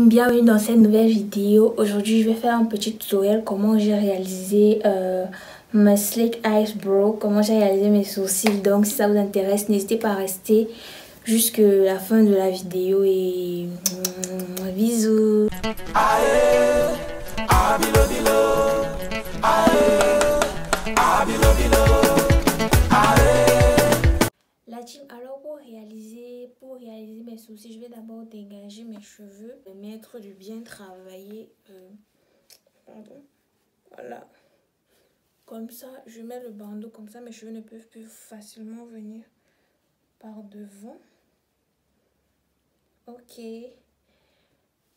Bienvenue dans cette nouvelle vidéo. Aujourd'hui je vais faire un petit tutoriel comment j'ai réalisé ma Sleek Eyebrow, comment j'ai réalisé mes sourcils. Donc si ça vous intéresse, n'hésitez pas à rester jusqu'à la fin de la vidéo et bisous. La team, alors pour réaliser mes sourcils, je vais d'abord dégager mes cheveux, les mettre du bien travailler. Pardon. Voilà. Comme ça, je mets le bandeau, comme ça mes cheveux ne peuvent plus facilement venir par devant. Ok.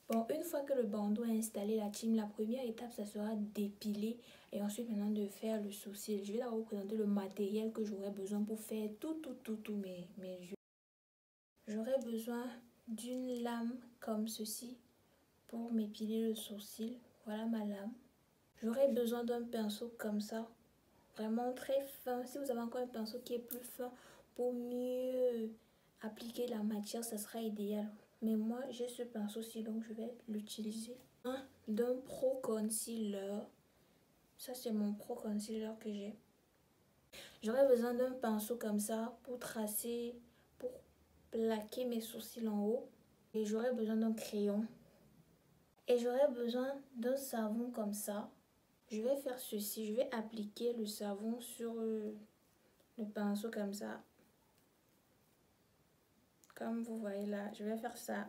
Bon, une fois que le bandeau est installé, la team, la première étape, ça sera d'épiler et ensuite maintenant de faire le sourcil. Je vais d'abord vous présenter le matériel que j'aurai besoin pour faire tous mes yeux. J'aurai besoin d'une lame comme ceci pour m'épiler le sourcil. Voilà ma lame. J'aurai besoin d'un pinceau comme ça, vraiment très fin. Si vous avez encore un pinceau qui est plus fin pour mieux appliquer la matière, ça sera idéal. Mais moi, j'ai ce pinceau-ci, donc je vais l'utiliser. D'un Pro Concealer. Ça, c'est mon Pro Concealer que j'ai. J'aurai besoin d'un pinceau comme ça pour tracer, pour plaquer mes sourcils en haut. Et j'aurai besoin d'un crayon. Et j'aurai besoin d'un savon comme ça. Je vais faire ceci. Je vais appliquer le savon sur le pinceau comme ça. Comme vous voyez là, je vais faire ça.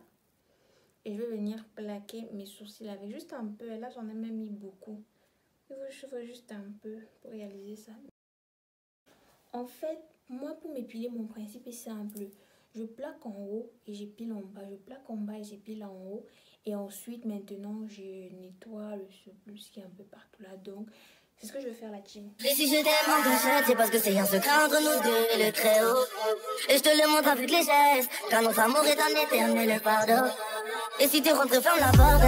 Et je vais venir plaquer mes sourcils avec juste un peu. Et là, j'en ai même mis beaucoup. Il faut juste un peu pour réaliser ça. En fait, moi, pour m'épiler, mon principe est simple. Je plaque en haut et j'épile en bas. Je plaque en bas et j'épile en haut. Et ensuite, maintenant, je nettoie le surplus qui est un peu partout là. Donc, c'est ce que je vais faire la team. Et si je t'aime en cachette, c'est parce que c'est un secret entre nous deux et le très haut. Et je te le montre avec les gestes, car notre amour est un éternel pardon. Et si tu rentres, ferme la porte.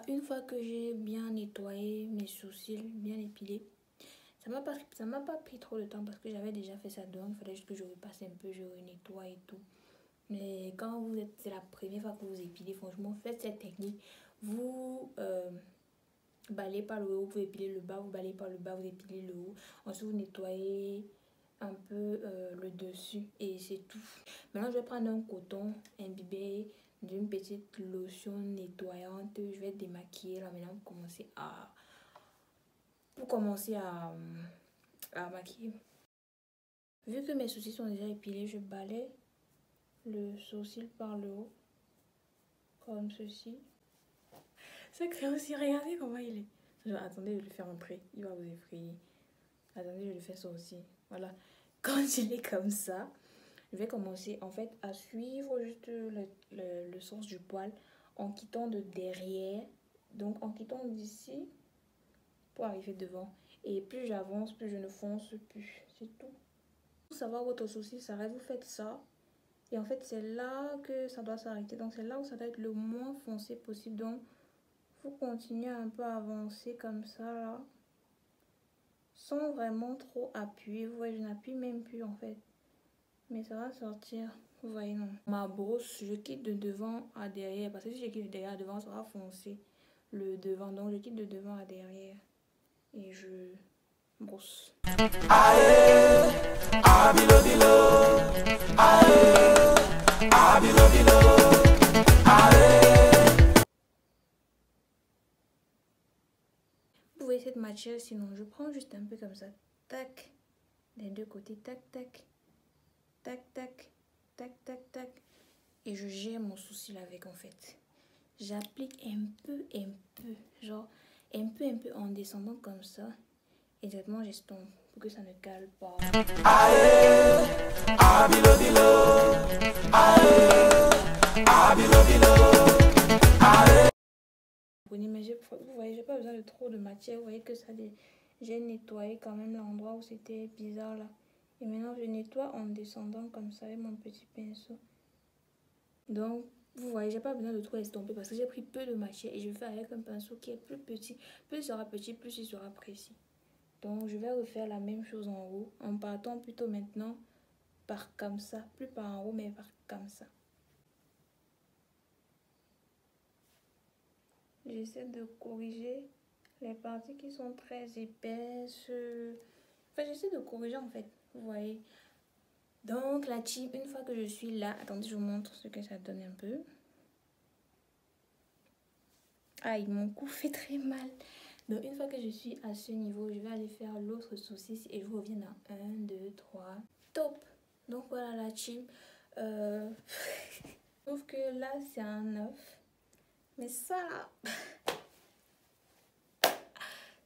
Une fois que j'ai bien nettoyé mes sourcils, bien épilés, ça m'a pas pris trop de temps parce que j'avais déjà fait ça, donc il fallait juste que je repasse un peu, je nettoie et tout. Mais quand c'est la première fois que vous épilez, franchement, faites cette technique. Vous balayez par le haut, vous épilez le bas, vous balayez par le bas, vous épilez le haut. Ensuite, vous nettoyez un peu le dessus et c'est tout. Maintenant, je vais prendre un coton imbibé d'une petite lotion nettoyante. Je vais démaquiller là maintenant pour commencer à maquiller. Vu que mes sourcils sont déjà épilés, je balaye le sourcil par le haut comme ceci. Ce crayon aussi, regardez comment il est. Genre, attendez, je vais le faire entrer, il va vous effrayer. Attendez, je le fais ça aussi. Voilà, quand il est comme ça, je vais commencer en fait à suivre juste le sens du poil en quittant de derrière. Donc en quittant d'ici pour arriver devant. Et plus j'avance, plus je ne fonce plus. C'est tout. Pour savoir votre sourcil s'arrête, vous faites ça. Et en fait, c'est là que ça doit s'arrêter. Donc, c'est là où ça doit être le moins foncé possible. Donc, vous continuez un peu à avancer comme ça, là. Sans vraiment trop appuyer. Vous voyez, je n'appuie même plus, en fait. Mais ça va sortir. Vous voyez, non. Ma brosse, je quitte de devant à derrière. Parce que si je quitte de derrière à devant, ça va foncer le devant. Donc, je quitte de devant à derrière. Et je brosse. Vous voyez cette matière, sinon je prends juste un peu comme ça, tac, des deux côtés, tac, tac, tac, tac, tac, tac, tac, et je gère mon sourcil avec en fait. J'applique un peu, genre un peu en descendant comme ça, et directement j'estompe pour que ça ne cale pas. Mais vous voyez, j'ai pas besoin de trop de matière. Vous voyez que ça, j'ai nettoyé quand même l'endroit où c'était bizarre là. Et maintenant, je nettoie en descendant comme ça avec mon petit pinceau. Donc, vous voyez, j'ai pas besoin de trop estomper parce que j'ai pris peu de matière et je vais faire avec un pinceau qui est plus petit. Plus il sera petit, plus il sera précis. Donc je vais refaire la même chose en haut en partant plutôt maintenant par comme ça, plus par en haut mais par comme ça. J'essaie de corriger les parties qui sont très épaisses. Enfin, j'essaie de corriger en fait, vous voyez. Donc la team, une fois que je suis là, attendez, je vous montre ce que ça donne un peu. Aïe, mon cou fait très mal. Donc une fois que je suis à ce niveau, je vais aller faire l'autre saucisse et je reviens dans 1, 2, 3. Top! Donc voilà la team. Je trouve que là c'est un 9. Mais ça là,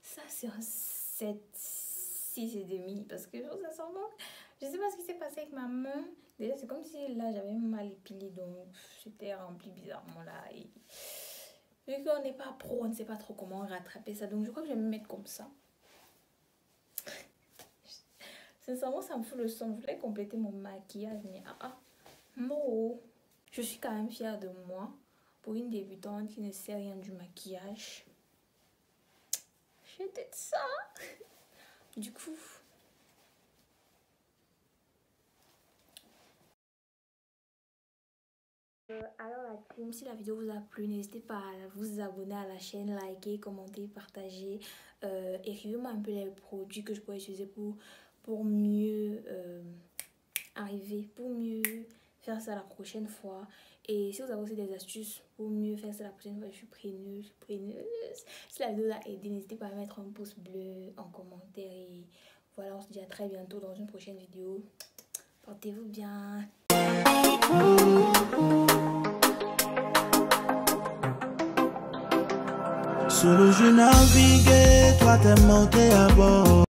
ça c'est un 7, 6 et demi. Parce que ça sent bon. Je sais pas ce qui s'est passé avec ma main. Déjà c'est comme si là j'avais mal épilé. Donc c'était rempli bizarrement là. Et vu qu'on n'est pas pro, on ne sait pas trop comment rattraper ça. Donc je crois que je vais me mettre comme ça. Sincèrement ça me fout le son. Je voulais compléter mon maquillage. Mais non. Je suis quand même fière de moi. Pour une débutante qui ne sait rien du maquillage. J'ai peut-être ça. Du coup. Alors la team, si la vidéo vous a plu, n'hésitez pas à vous abonner à la chaîne, liker, commenter, partager. Écrivez-moi un peu les produits que je pourrais utiliser pour mieux arriver, pour mieux faire ça la prochaine fois. Et si vous avez aussi des astuces pour mieux faire ça la prochaine fois, je suis preneuse. Si la vidéo vous a aidé, n'hésitez pas à mettre un pouce bleu en commentaire. Et voilà, on se dit à très bientôt dans une prochaine vidéo. Portez-vous bien. Sous je naviguais, toi t'es monté à bord.